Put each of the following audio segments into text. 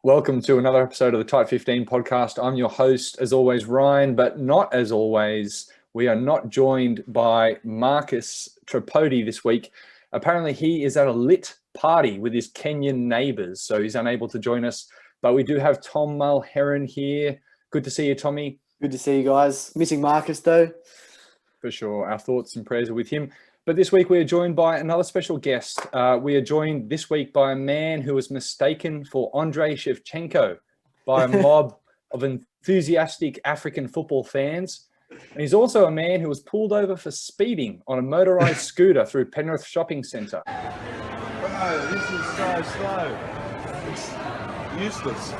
Welcome to another episode of the Type 15 podcast. I'm your host, as always, Ryan, but not as always. We are not joined by Marcus Tripodi this week. Apparently, he is at a lit party with his Kenyan neighbours, so he's unable to join us. But we do have Tom Mulheron here. Good to see you, Tommy. Good to see you guys. Missing Marcus, though. For sure. Our thoughts and prayers are with him. But this week we are joined by another special guest. We are joined this week by a man who was mistaken for Andrei Shevchenko by a mob of enthusiastic African football fans. And he's also a man who was pulled over for speeding on a motorised scooter through Penrith Shopping Centre. Bro, this is so slow. It's useless.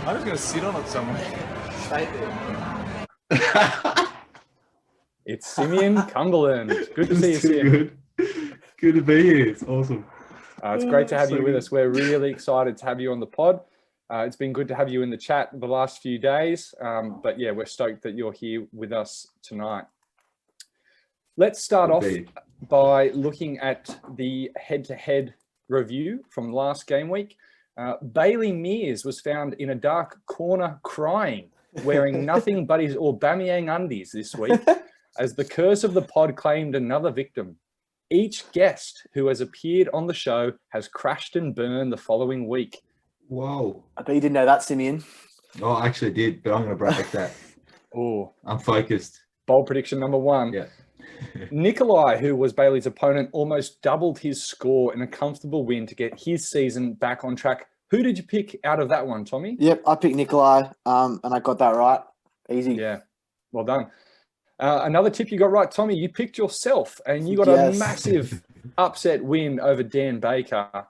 I'm just going to sit on it somewhere. Stay there. It's Simeon Cumberland. Good to see you, Simeon. Good to be here. It's awesome. It's great to have you with us. We're really excited to have you on the pod. It's been good to have you in the chat the last few days. But yeah, we're stoked that you're here with us tonight. Let's start off by looking at the head-to-head review from last game week. Bailey Mears was found in a dark corner crying, wearing nothing but his Aubameyang undies this week, as the curse of the pod claimed another victim. Each guest who has appeared on the show has crashed and burned the following week. Whoa. I bet you didn't know that, Simeon. Oh, I actually did, but I'm going to break that. Oh, I'm focused. Bold prediction number one. Yeah. Nikolai, who was Bailey's opponent, almost doubled his score in a comfortable win to get his season back on track. Who did you pick out of that one, Tommy? Yep, I picked Nikolai, and I got that right. Easy. Yeah, well done. Another tip you got right, Tommy, you picked yourself and you got a massive upset win over Dan Baker.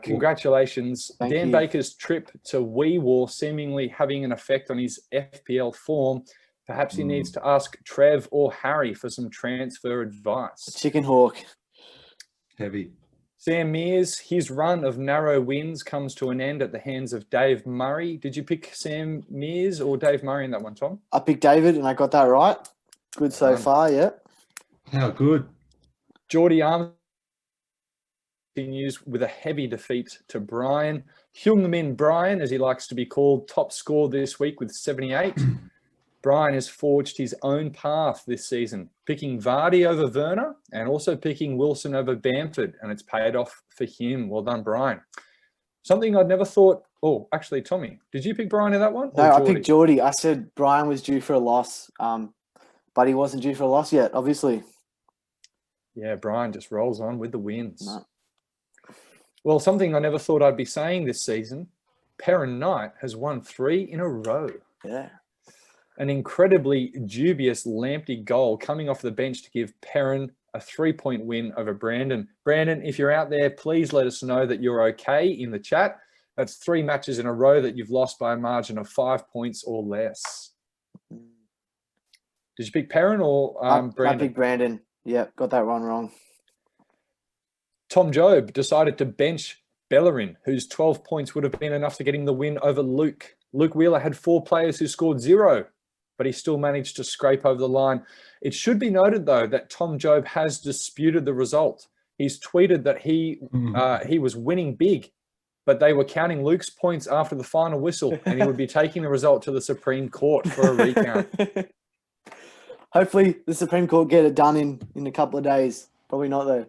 Congratulations. Thank Dan you. Baker's trip to Wee War seemingly having an effect on his FPL form. Perhaps he needs to ask Trev or Harry for some transfer advice. Chicken Hawk. Heavy. Sam Mears, his run of narrow wins comes to an end at the hands of Dave Murray. Did you pick Sam Mears or Dave Murray in that one, Tom? I picked David, and I got that right. Good so far, yeah. How good. Geordie Arms continues with a heavy defeat to Brian. Hyung-min Brian, as he likes to be called, top score this week with 78. Brian has forged his own path this season, picking Vardy over Werner and also picking Wilson over Bamford, and it's paid off for him. Well done, Brian. Something I'd never thought. Oh, actually, Tommy, did you pick Brian in that one? No, I picked Geordie. I said Brian was due for a loss, but he wasn't due for a loss yet, obviously. Yeah, Brian just rolls on with the wins. No. Well, something I never thought I'd be saying this season, Perrin Knight has won 3 in a row. Yeah. An incredibly dubious Lamptey goal coming off the bench to give Perrin a 3-point win over Brandon. Brandon, if you're out there, please let us know that you're okay in the chat. That's 3 matches in a row that you've lost by a margin of 5 points or less. Did you pick Perrin or Brandon? I picked Brandon. Yeah, got that one wrong. Tom Job decided to bench Bellerin, whose 12 points would have been enough to get him the win over Luke. Luke Wheeler had 4 players who scored 0, but he still managed to scrape over the line. It should be noted, though, that Tom Job has disputed the result. He's tweeted that he was winning big, but they were counting Luke's points after the final whistle, and he would be taking the result to the Supreme Court for a recount. Hopefully, the Supreme Court get it done in a couple of days. Probably not, though.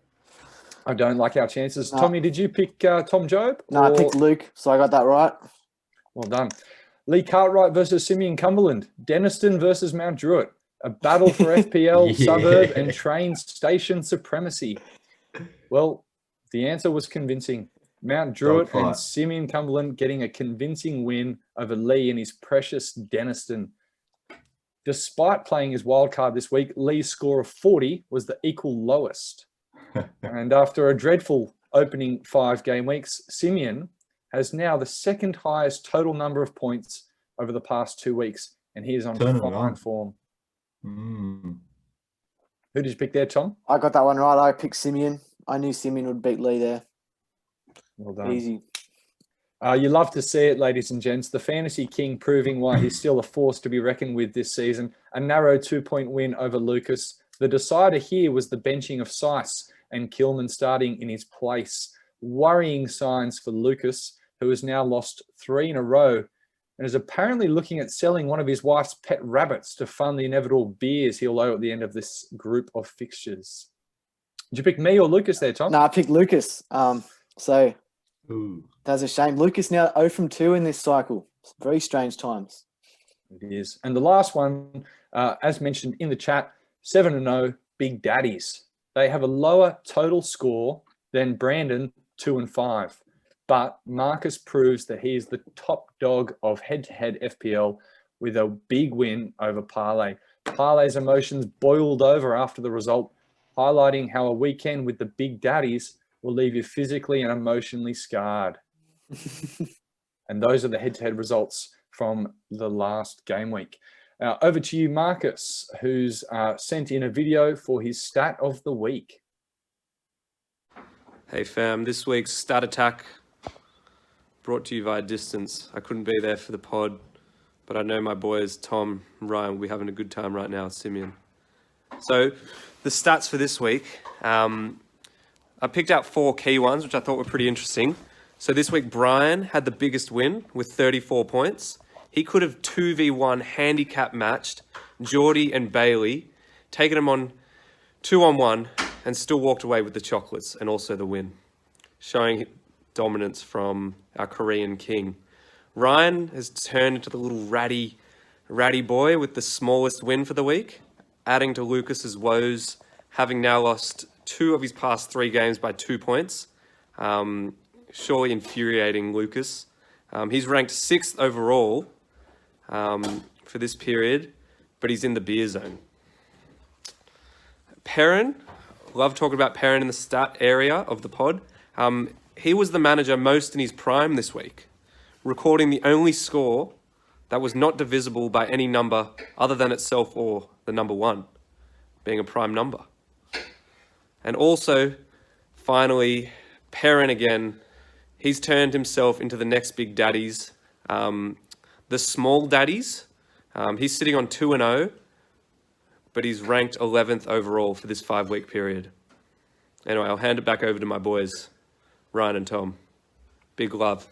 I don't like our chances. No. Tommy, did you pick Tom Job? No, I picked Luke, so I got that right. Well done. Lee Cartwright versus Simeon Cumberland. Denniston versus Mount Druitt. A battle for FPL, suburb, and train station supremacy. Well, the answer was convincing. Mount Druitt and Simeon Cumberland getting a convincing win over Lee and his precious Denniston. Despite playing his wildcard this week, Lee's score of 40 was the equal lowest. And after a dreadful opening 5 game weeks, Simeon has now the second highest total number of points over the past 2 weeks, and he is on fine form. Who did you pick there, Tom? I got that one right. I picked Simeon. I knew Simeon would beat Lee there. Well done. Easy. You love to see it, ladies and gents. The Fantasy King proving why he's still a force to be reckoned with this season. A narrow 2-point win over Lucas. The decider here was the benching of Seiss and Kilman starting in his place. Worrying signs for Lucas. who has now lost 3 in a row and is apparently looking at selling one of his wife's pet rabbits to fund the inevitable beers he'll owe at the end of this group of fixtures. Did you pick me or Lucas there, Tom? No, I picked Lucas. So Ooh. that's a shame. Lucas now 0 from 2 in this cycle. Very strange times. It is. And the last one, as mentioned in the chat, 7-0, Big Daddies. They have a lower total score than Brandon, 2 and 5. But Marcus proves that he is the top dog of head-to-head FPL with a big win over Parlay. Parlay's emotions boiled over after the result, highlighting how a weekend with the Big Daddies will leave you physically and emotionally scarred. And those are the head-to-head results from the last game week. Over to you, Marcus, who's sent in a video for his stat of the week. Hey fam, this week's stat attack brought to you via distance. I couldn't be there for the pod, but I know my boys, Tom and Ryan, will be having a good time right now, Simeon. So the stats for this week, I picked out 4 key ones, which I thought were pretty interesting. So this week, Brian had the biggest win with 34 points. He could have 2v1 handicap matched Geordie and Bailey, taken them on 2-on-1, and still walked away with the chocolates and also the win, showing dominance from our Korean king. Ryan has turned into the little ratty boy with the smallest win for the week, adding to Lucas's woes, having now lost 2 of his past 3 games by 2 points. Surely infuriating Lucas. He's ranked 6th overall for this period, but he's in the beer zone. Perrin, love talking about Perrin in the stat area of the pod. He was the manager most in his prime this week, recording the only score that was not divisible by any number other than itself or the number 1, being a prime number. And also, finally, Perrin again, he's turned himself into the next big daddies, the small daddies. He's sitting on 2-0, but he's ranked 11th overall for this 5-week period. Anyway, I'll hand it back over to my boys, Ryan and Tom. Big love.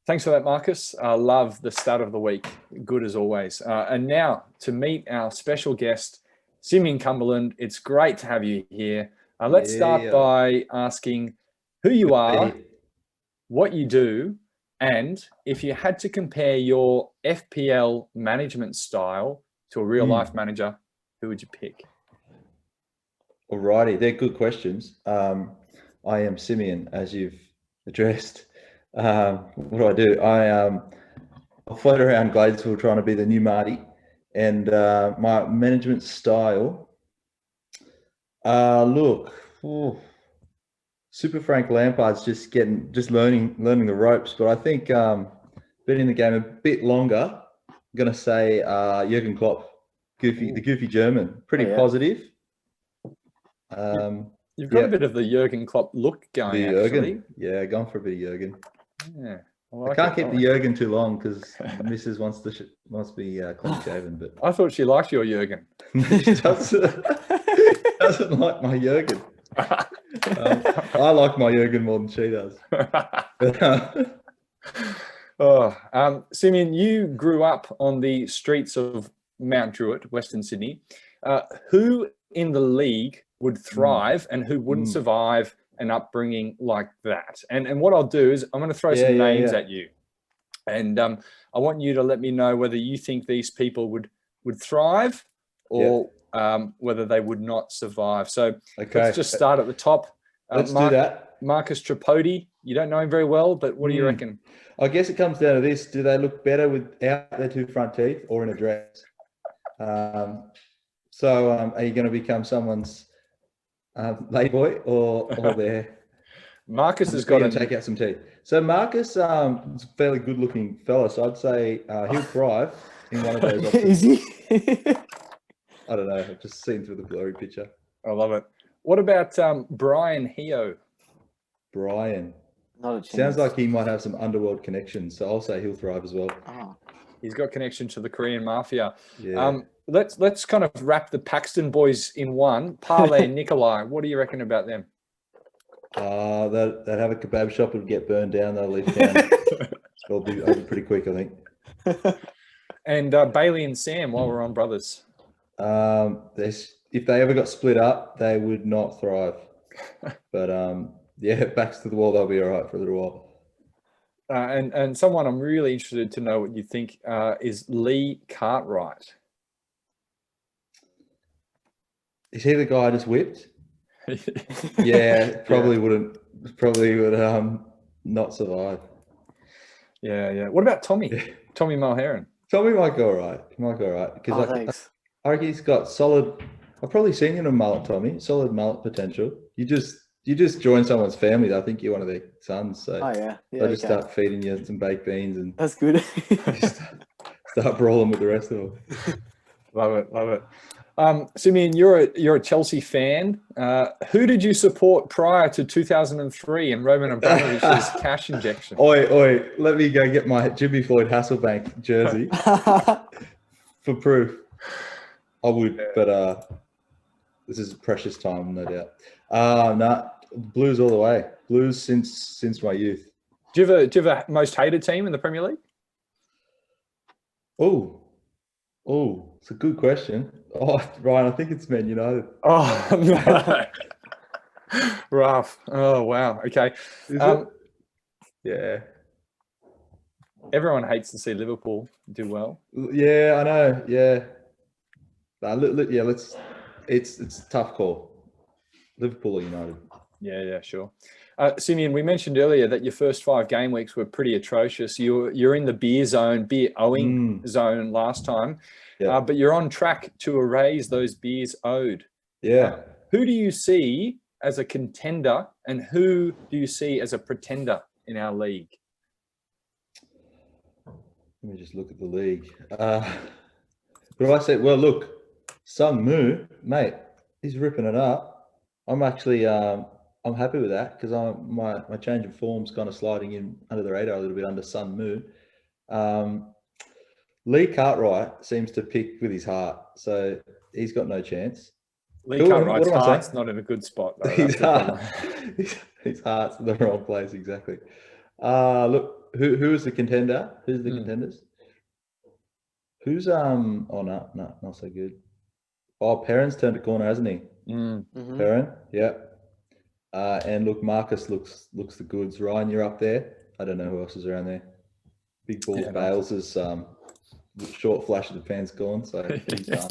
Thanks for that, Marcus. I love the stat of the week. Good as always. And now to meet our special guest, Simeon Cumberland. It's great to have you here. Let's start by asking who you are, what you do, and if you had to compare your FPL management style to a real-life manager, who would you pick? Alrighty, they're good questions. I am Simeon, as you've addressed. What do? I float around Gladesville trying to be the new Marty, and my management style. Super Frank Lampard's just learning the ropes, but I think been in the game a bit longer. I'm gonna say Jurgen Klopp, the goofy German, pretty positive. You've got a bit of the Jurgen Klopp look going, actually. Yeah, gone for a bit of Jurgen. Yeah, I can't keep the Jurgen too long because Mrs. wants to be clean shaven. But I thought she liked your Jurgen. She doesn't like my Jurgen. I like my Jurgen more than she does. Simeon, you grew up on the streets of Mount Druitt, Western Sydney. Who in the league would thrive and who wouldn't survive an upbringing like that? And what I'll do is I'm going to throw some names at you, and I want you to let me know whether you think these people would thrive or whether they would not survive. So let's just start at the top. Let's do that. Marcus Tripodi. You don't know him very well, but what do you reckon? I guess it comes down to this: do they look better without their 2 front teeth or in a dress? So are you going to become someone's lady boy or their? Marcus has got to take out some teeth. So Marcus is a fairly good-looking fella, so I'd say he'll thrive in one of those options. Is he? I don't know. I've just seen through the blurry picture. I love it. What about Brian Heo? Brian. Not a chance. Sounds like he might have some underworld connections, so I'll say he'll thrive as well. Oh. He's got connection to the Korean mafia. Yeah. Let's kind of wrap the Paxton boys in one. Parlay and Nikolai, what do you reckon about them? They'd have a kebab shop and get burned down. They'll leave town. It'll be over pretty quick, I think. And Bailey and Sam, while we're on brothers. If they ever got split up, they would not thrive. But yeah, backs to the wall, they'll be all right for a little while. And someone I'm really interested to know what you think is Lee Cartwright. Is he the guy I just whipped? Yeah, probably wouldn't. Probably would not survive. Yeah. What about Tommy? Tommy Mulheron. Tommy might go all right. He might go all right because Thanks. I reckon he's got solid. I've probably seen you in a mullet, Tommy. Solid mullet potential. You just join someone's family. I think you're one of their sons. So they'll just start feeding you some baked beans and that's good. start brawling with the rest of them. Love it. Simeon, you're a Chelsea fan. Who did you support prior to 2003 and Roman Abramovich's cash injection? Oi! Let me go get my Jimmy Floyd Hasselbank jersey for proof. I would, but this is a precious time, no doubt. Nah, Blues all the way. Blues since my youth. Do you have a most hated team in the Premier League? Oh, it's a good question. Oh, Ryan, I think it's Man United. Oh, no. Rough. Oh, wow. Okay. Is it? Yeah. Everyone hates to see Liverpool do well. Yeah, I know. Yeah. It's a tough call. Liverpool or United. Yeah, sure. Simeon, we mentioned earlier that your first 5 game weeks were pretty atrocious. You're in the beer owing zone last time, but you're on track to erase those beers owed. Yeah. Who do you see as a contender and who do you see as a pretender in our league? Let me just look at the league. But I said, well, look, Sung Moo, mate, he's ripping it up. I'm actually I'm happy with that because my change of form's kind of sliding in under the radar a little bit under Sun Moo. Lee Cartwright seems to pick with his heart, so he's got no chance. Lee Cartwright's heart's not in a good spot, though. His heart's in the wrong place, exactly. Look, who is the contender? Who's the contenders? Who's oh no, not so good. Oh, Perrin's turned a corner, hasn't he? Mm-hmm. Perrin, yeah. And look, Marcus looks the goods. Ryan, you're up there. I don't know who else is around there. Big Balls Bales is short flash of the pants gone, so he's done.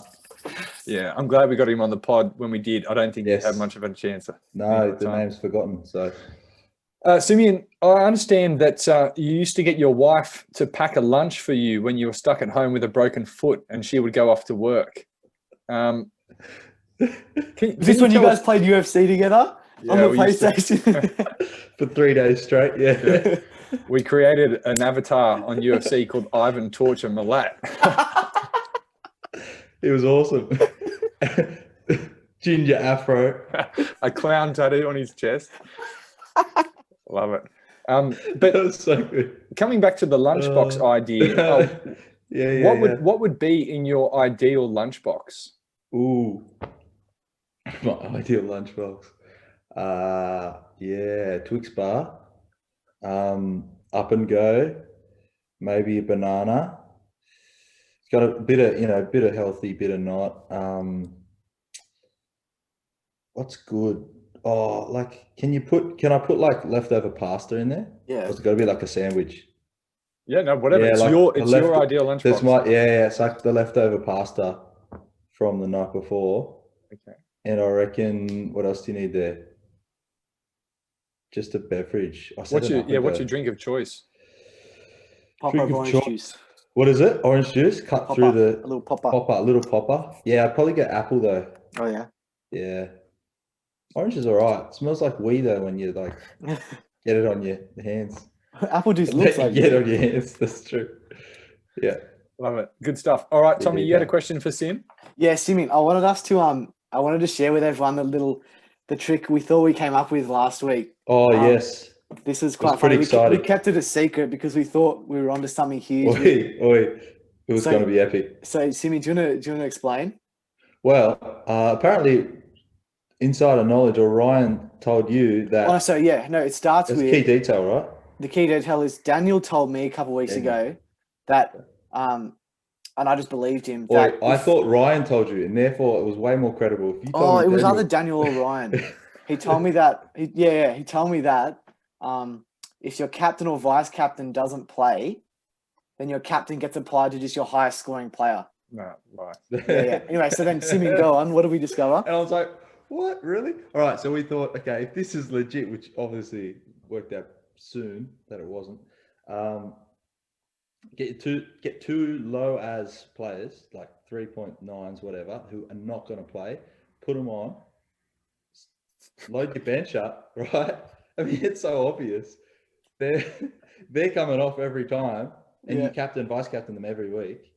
Yeah, I'm glad we got him on the pod when we did. I don't think he had much of a chance. No, the name's forgotten. So, Simeon, I understand that you used to get your wife to pack a lunch for you when you were stuck at home with a broken foot, and she would go off to work. Is this when you guys played UFC together on the PlayStation? For 3 days straight, yeah. We created an avatar on UFC called Ivan Torture Malat. It was awesome. Ginger afro. A clown tattoo on his chest. Love it. But that was so good. Coming back to the lunchbox idea, what would be in your ideal lunchbox? Ooh, my ideal lunchbox. Twix bar. Up and go. Maybe a banana. It's got a bit of healthy, bit of not. What's good? Oh, can I put like leftover pasta in there? Yeah. Or it's got to be like a sandwich. Yeah, no, whatever. It's your ideal lunchbox. It's like the leftover pasta from the night before. Okay. And I reckon, what else do you need there? Just a beverage. What's your drink of choice? Pop of orange juice. What is it? Orange juice? Cut through the... A little popper. A little popper. Yeah, I'd probably get apple though. Oh, yeah? Yeah. Orange is all right. It smells like wee though when you get it on your hands. Apple juice looks like get it on your hands. That's true. Yeah. Love it. Good stuff. All right, Tommy, you had a question for Sim? Yeah, Simeon, I wanted to share with everyone the trick we thought we came up with last week. Oh, yes. This is quite pretty funny. exciting. We kept it a secret because we thought we were onto something huge. It was going to be epic. So, Simeon, do you want to explain? Well, apparently, insider knowledge, or Ryan told you that. Oh, so yeah, no, it starts That's with key detail, right? the key detail is Daniel told me a couple of weeks ago that, and I just believed him. That I thought Ryan told you, and therefore it was way more credible. If you told me it was Daniel, either Daniel or Ryan. He told me that. He told me that if your captain or vice captain doesn't play, then your captain gets applied to just your highest scoring player. No, right. Yeah. Anyway, so then Simeon, go on. What did we discover? And I was like, what? Really? All right. So we thought, okay, if this is legit, which obviously worked out soon that it wasn't, get two low as players, like 3.9s, whatever, who are not going to play, put them on, load your bench up, right? I mean, it's so obvious. They're coming off every time, and you captain, vice captain them every week,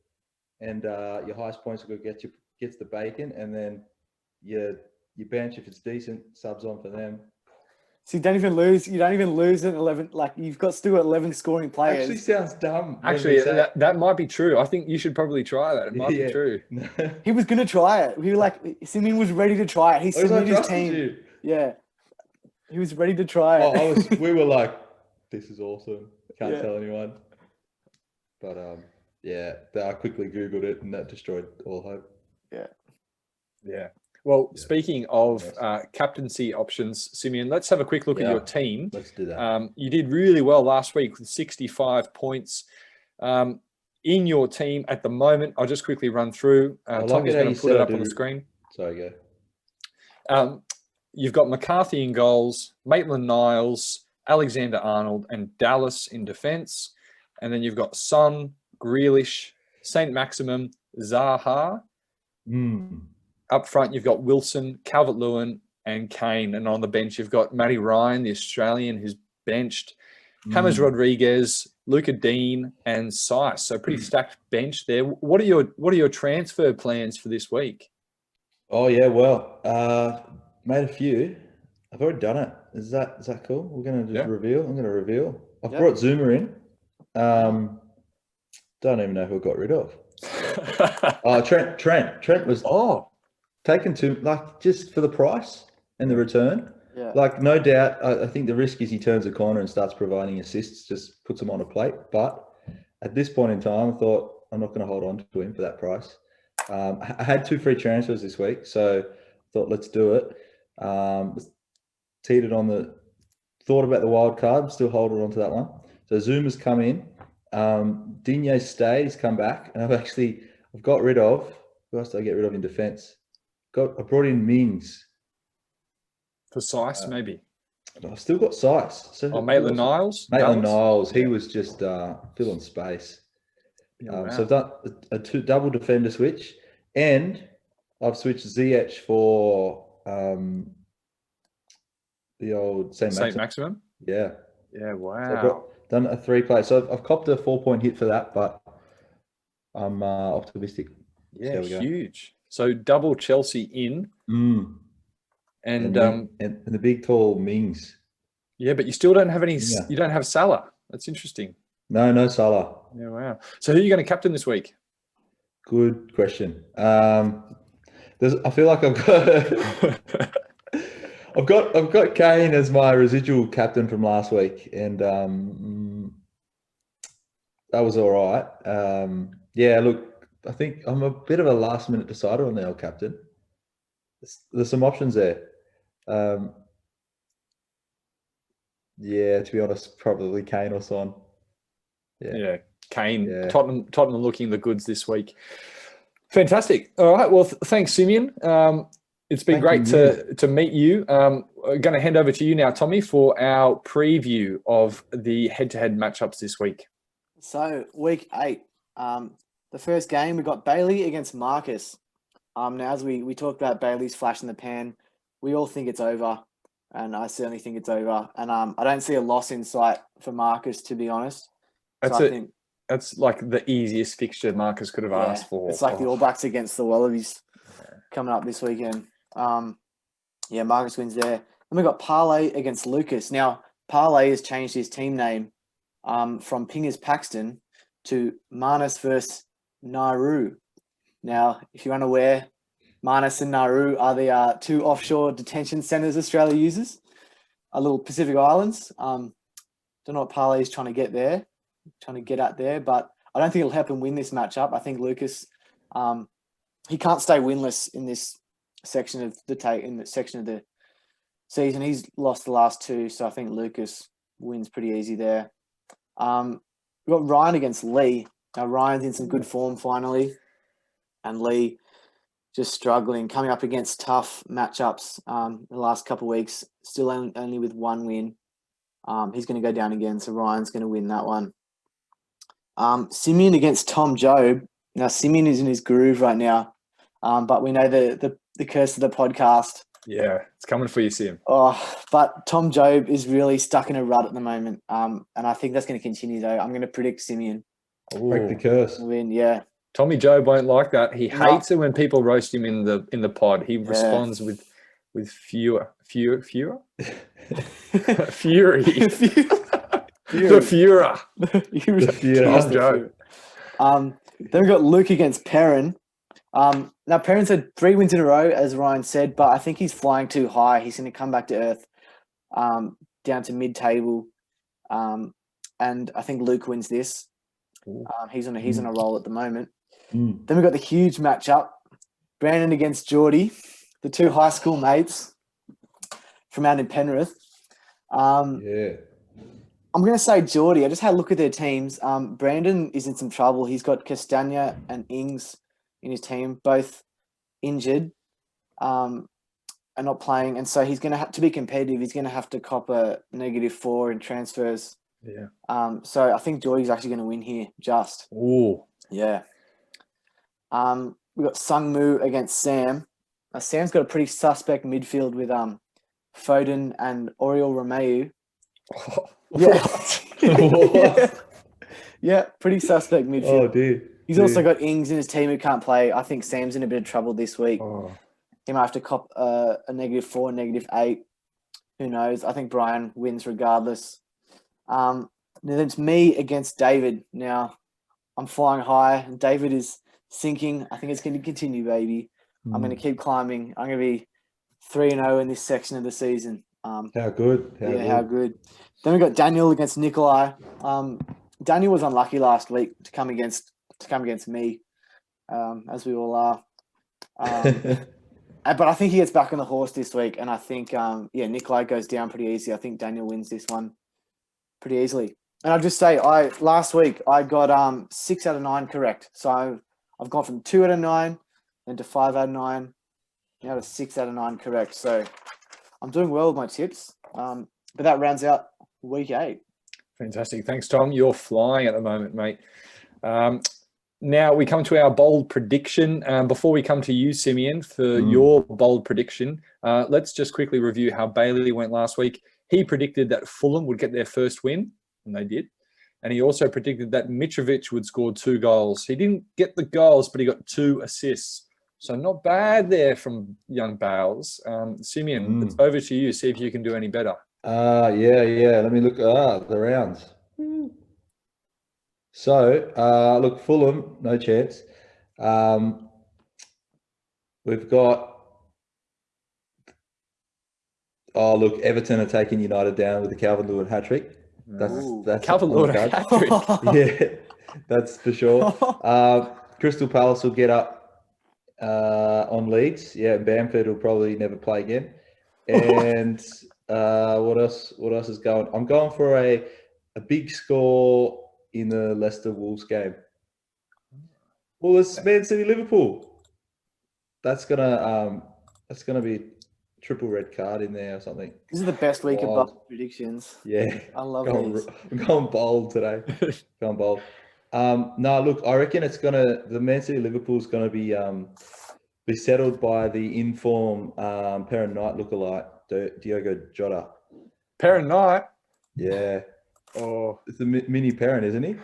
and your highest points will gets the bacon, and then your bench, if it's decent, subs on for them. So you don't even lose. You don't even lose at 11. Like you've got still 11 scoring players. Actually, sounds dumb. Actually, that might be true. I think you should probably try that. It might be true. He was gonna try it. He Simeon was ready to try it. He submitted his team. You. Yeah, he was ready to try it. We were like, this is awesome. Can't tell anyone. But I quickly Googled it, and that destroyed all hope. Yeah. Well, speaking of captaincy options, Simeon, let's have a quick look at your team. Let's do that. You did really well last week with 65 points in your team at the moment. I'll just quickly run through. Tommy's going to put it up on the screen. Sorry, go. You've got McCarthy in goals, Maitland-Niles, Alexander-Arnold, and Dallas in defence. And then you've got Son, Grealish, St. Maximum, Zaha. Up front, you've got Wilson, Calvert-Lewin, and Kane. And on the bench, you've got Matty Ryan, the Australian, who's benched, James Rodriguez, Luca Dean, and Seiss. So pretty stacked bench there. What are your transfer plans for this week? Oh yeah, well, made a few. I've already done it. Is that cool? We're gonna just reveal. I'm gonna reveal. I've brought Zuma in. Don't even know who I got rid of. Trent was taken to just for the price and the return. No doubt, I think the risk is he turns a corner and starts providing assists, just puts them on a plate. But at this point in time, I thought I'm not going to hold on to him for that price. I had 2 free transfers this week, so I thought let's do it. Thought about the wild card, still holding on to that one. So Zuma's come in. Digne stayed, he's come back, and I've got rid of, who else did I get rid of in defence? I brought in Mings. For Seiss, maybe. I've still got Seiss. So Maitland-Niles? Maitland-Niles, he was just filling space. So I've done a double defender switch, and I've switched Ziyech for the old St. Maximum? Yeah. Yeah, wow. So I've done a 3-play. So I've copped a 4-point hit for that, but I'm optimistic. Yeah, huge. So double Chelsea in. And the big tall Mings. Yeah, but you still don't have any. Yeah. You don't have Salah. That's interesting. No Salah. Yeah, wow. So who are you going to captain this week? Good question. I feel like I've got Kane as my residual captain from last week, and that was all right. Look, I think I'm a bit of a last minute decider on the old captain. There's some options there. To be honest, probably Kane or Son. Yeah, Kane. Yeah. Tottenham looking the goods this week. Fantastic. All right. Well, thanks, Simeon. It's been great to meet you. I'm going to hand over to you now, Tommy, for our preview of the head-to-head matchups this week. So, week 8. The first game, we got Bailey against Marcus. Now, as we talked about Bailey's flash in the pan, we all think it's over, and I certainly think it's over. And I don't see a loss in sight for Marcus, to be honest. That's like the easiest fixture Marcus could have asked for. It's like the All Blacks against the Wallabies coming up this weekend. Marcus wins there. Then we got Parlay against Lucas. Now, Parlay has changed his team name from Pingers Paxton to Manus versus Nauru. Now, if you're unaware, Manus and Nauru are the two offshore detention centres Australia uses. A little Pacific Islands. Don't know what Parley's trying to get at there, but I don't think it'll help him win this matchup. I think Lucas, he can't stay winless in this section of the season. He's lost the last two, so I think Lucas wins pretty easy there. We've got Ryan against Lee. Now Ryan's in some good form finally, and Lee just struggling, coming up against tough matchups the last couple of weeks, still only with one win. He's going to go down again, so Ryan's going to win that one. Simeon against Tom Job. Now, Simeon is in his groove right now, but we know the curse of the podcast. Yeah, it's coming for you, Sim. But Tom Job is really stuck in a rut at the moment, and I think that's going to continue, though. I'm going to predict Simeon Break the curse. win, yeah. Tommy Joe won't like that. He hates it when people roast him in the pod. He responds with fury. The Fuhrer. Tom Joe. Then we got Luke against Perrin. Now Perrin's had 3 wins in a row, as Ryan said, but I think he's flying too high. He's going to come back to earth, down to mid-table, and I think Luke wins this. He's on a roll at the moment. Then we've got the huge matchup, Brandon against Geordie, the two high school mates from out in Penrith. Yeah. I'm going to say Geordie. I just had a look at their teams. Brandon is in some trouble. He's got Castagna and Ings in his team, both injured and not playing. And so he's going to have to be competitive. He's going to have to cop a -4 in transfers. Yeah. So I think Geordie's actually going to win here, just. Ooh. Yeah. We've got Sungmu against Sam. Sam's got a pretty suspect midfield with Foden and Oriol Romeu. Yeah. Yeah, pretty suspect midfield. Oh, dude. He's also got Ings in his team who can't play. I think Sam's in a bit of trouble this week. He might have to cop a -4, -8. Who knows? I think Brian wins regardless. Then it's me against David. Now, I'm flying high, and David is sinking. I think it's going to continue, baby. I'm going to keep climbing. I'm going to be 3-0 in this section of the season. How good. How good. Then we got Daniel against Nikolai. Daniel was unlucky last week to come against me, as we all are. But I think he gets back on the horse this week, and I think Nikolai goes down pretty easy. I think Daniel wins this one pretty easily. And I'll just say, last week I got 6 out of 9 correct. So I've gone from 2 out of 9, then to 5 out of 9, now to 6 out of 9 correct. So I'm doing well with my tips. But that rounds out week 8. Fantastic. Thanks, Tom. You're flying at the moment, mate. Now we come to our bold prediction. Before we come to you, Simeon, for your bold prediction, let's just quickly review how Bailey went last week. He predicted that Fulham would get their first win, and they did. And he also predicted that Mitrovic would score 2 goals. He didn't get the goals, but he got 2 assists. So not bad there from young Bales. Simeon, it's over to you. See if you can do any better. Yeah. Let me look. The rounds. So, look, Fulham, no chance. We've got. Everton are taking United down with the Calvert-Lewin hat-trick. That's Calvert-Lewin hat-trick. Yeah, that's for sure. Crystal Palace will get up on Leeds. Yeah, Bamford will probably never play again. And what else is going? I'm going for a big score in the Leicester Wolves game. Well, it's Man City Liverpool. That's gonna be triple red card in there or something. This is the best week of bold predictions. Yeah, I love these. I'm going bold today. Going bold. No, look, I reckon the Man City Liverpool's gonna be settled by the in-form Perrin Knight lookalike, Diogo Jota. Perrin Knight? Yeah. Oh, It's a mini Perrin, isn't he?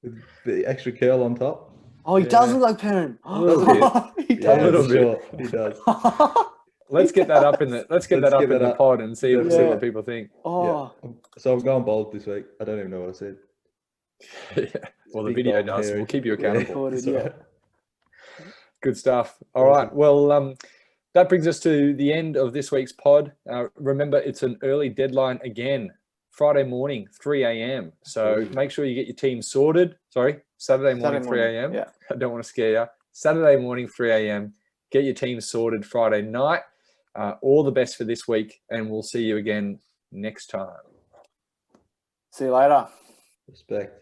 With the extra curl on top. Oh, he does look like Perrin. a little bit. He A little does. bit. Sure, he does. Let's get that up in the pod and see what people think. Oh, Yeah. So I'm going bold this week. I don't even know what I said. Yeah. Well, the Big video bold does. hairy. We'll keep you accountable. recorded, So- yeah. Good stuff. All right. Well, that brings us to the end of this week's pod. Remember, it's an early deadline again, Friday morning, 3 a.m. So make sure you get your team sorted. Sorry, Saturday morning, 3 a.m. Yeah. I don't want to scare you. Saturday morning, 3 a.m. Get your team sorted Friday night. All the best for this week, and we'll see you again next time. See you later. Respect.